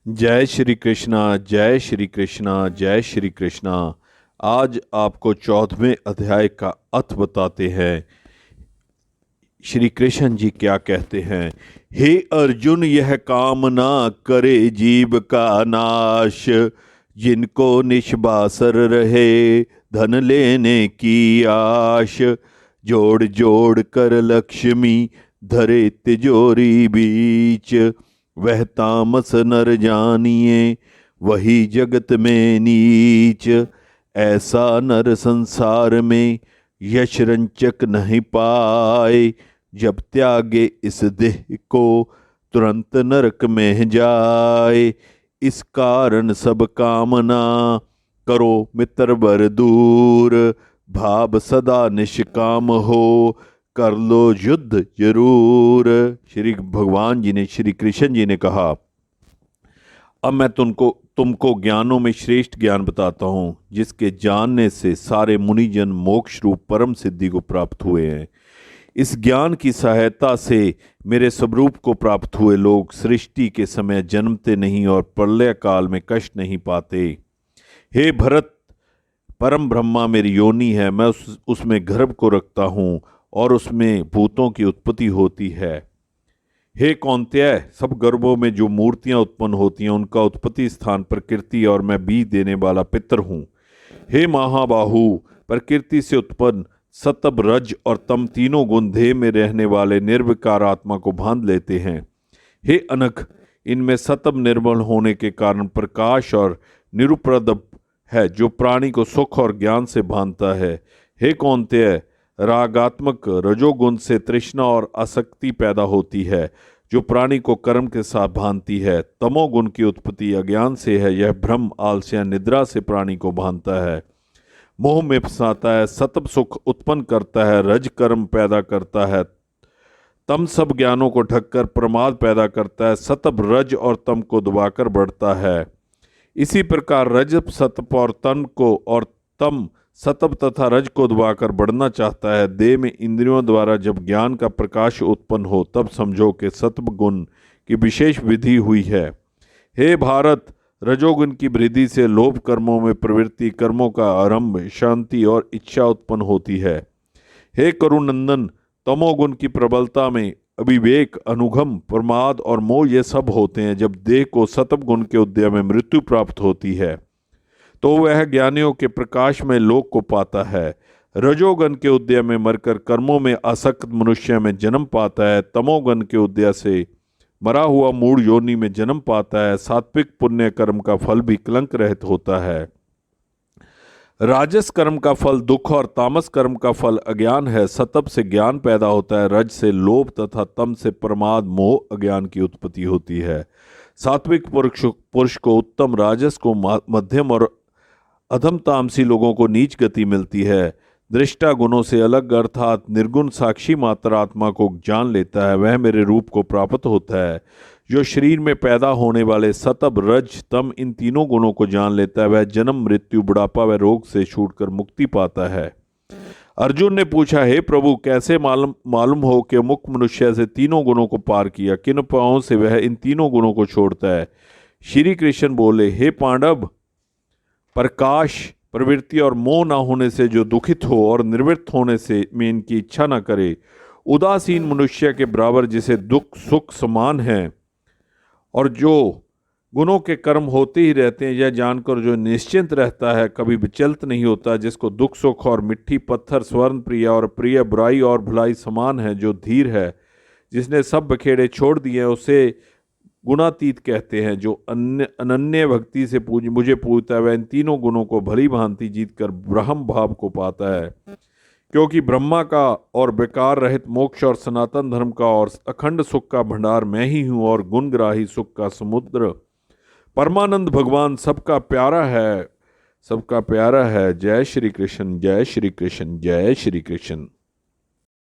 जय श्री कृष्णा, जय श्री कृष्णा, जय श्री कृष्णा। आज आपको 14वें अध्याय का अर्थ बताते हैं। श्री कृष्ण जी क्या कहते हैं। हे अर्जुन, यह कामना करे जीव का नाश, जिनको निष्बासर रहे धन लेने की आश। जोड़ जोड़ कर लक्ष्मी धरे तिजोरी बीच, वह तामस नर जानिए वही जगत में नीच। ऐसा नर संसार में यश रंचक नहीं पाए, जब त्यागे इस देह को तुरंत नरक में जाए। इस कारण सब कामना करो मित्र बर दूर, भाव सदा निष्काम हो कर लो युद्ध जरूर। श्री भगवान जी ने, श्री कृष्ण जी ने कहा, अब मैं तुमको ज्ञानों में श्रेष्ठ ज्ञान बताता हूँ, जिसके जानने से सारे मुनिजन मोक्ष रूप परम सिद्धि को प्राप्त हुए हैं। इस ज्ञान की सहायता से मेरे स्वरूप को प्राप्त हुए लोग सृष्टि के समय जन्मते नहीं और प्रलय काल में कष्ट नहीं पाते। हे भरत, परम ब्रह्मा मेरी योनि है, मैं उसमें गर्भ को रखता हूँ और उसमें भूतों की उत्पत्ति होती है। हे कौन्तेय, सब गर्भों में जो मूर्तियां उत्पन्न होती हैं उनका उत्पत्ति स्थान प्रकृति और मैं बीज देने वाला पितर हूँ। हे महाबाहु, प्रकृति से उत्पन्न सतब रज और तम तीनों गुण देह में रहने वाले निर्विकार आत्मा को बांध लेते हैं। हे अनघ, इनमें सतब निर्मल होने के कारण प्रकाश और निरुप्रद है, जो प्राणी को सुख और ज्ञान से बांधता है। हे कौन्तेय, रागात्मक रजोगुण से तृष्णा और आसक्ति पैदा होती है, जो प्राणी को कर्म के साथ बांधती है। तमोगुण की उत्पत्ति अज्ञान से है, यह भ्रम आलस्य निद्रा से प्राणी को बांधता है, मोह में फंसाता है। सतब सुख उत्पन्न करता है, रज कर्म पैदा करता है, तम सब ज्ञानों को ढककर प्रमाद पैदा करता है, सतब रज और तम को दबाकर बढ़ता है। इसी प्रकार रज सतप और तम को और तम सतब तथा रज को दबाकर बढ़ना चाहता है। देह में इंद्रियों द्वारा जब ज्ञान का प्रकाश उत्पन्न हो, तब समझो कि सत्व गुण की विशेष विधि हुई है। हे भारत, रजोगुण की वृद्धि से लोभ कर्मों में प्रवृत्ति, कर्मों का आरंभ, शांति और इच्छा उत्पन्न होती है। हे करुनंदन, तमोगुण की प्रबलता में अविवेक, अनुगम, प्रमाद और मोह ये सब होते हैं। जब देह को सतब गुण के उदय में मृत्यु प्राप्त होती है, तो वह ज्ञानियों के प्रकाश में लोक को पाता है। रजोगन के उदय में मरकर कर्मों में आसक्त मनुष्य में जन्म पाता है। तमोगन के उदय से मरा हुआ मूढ़ योनि में जन्म पाता है। सात्विक पुण्य कर्म का फल भी कलंक रहित होता है। राजस कर्म का फल दुख और तामस कर्म का फल अज्ञान है। सतप से ज्ञान पैदा होता है, रज से लोभ तथा तम से प्रमाद, मोह, अज्ञान की उत्पत्ति होती है। सात्विक पुरुष को उत्तम, राजस को मध्यम और अधम तामसी लोगों को नीच गति मिलती है। दृष्टा गुणों से अलग अर्थात निर्गुण साक्षी मात्र आत्मा को जान लेता है, वह मेरे रूप को प्राप्त होता है। जो शरीर में पैदा होने वाले सतब रज तम इन तीनों गुणों को जान लेता है, वह जन्म, मृत्यु, बुढ़ापा व रोग से छूटकर मुक्ति पाता है। अर्जुन ने पूछा, हे प्रभु, कैसे मालूम हो कि मुक्त मनुष्य से तीनों गुणों को पार किया? किन उपायों से वह इन तीनों गुणों को छोड़ता है? श्री कृष्ण बोले, हे पांडव, प्रकाश, प्रवृत्ति और मोह न होने से जो दुखित हो और निर्वृत्त होने से में इनकी इच्छा न करे, उदासीन मनुष्य के बराबर जिसे दुख सुख समान है और जो गुणों के कर्म होते ही रहते हैं, यह जानकर जो निश्चिंत रहता है, कभी विचलित नहीं होता, जिसको दुख सुख और मिट्टी पत्थर, स्वर्ण प्रिय और प्रिय, बुराई और भलाई समान है, जो धीर है, जिसने सब बखेड़े छोड़ दिए हैं, उसे गुणातीत कहते हैं। जो अनन्य भक्ति से मुझे पूजता है, वह इन तीनों गुणों को भली भांति जीतकर ब्रह्म भाव को पाता है। क्योंकि ब्रह्मा का और बेकार रहित मोक्ष और सनातन धर्म का और अखंड सुख का भंडार मैं ही हूँ और गुणग्राही सुख का समुद्र परमानंद भगवान सबका प्यारा है, सबका प्यारा है। जय श्री कृष्ण, जय श्री कृष्ण, जय श्री कृष्ण।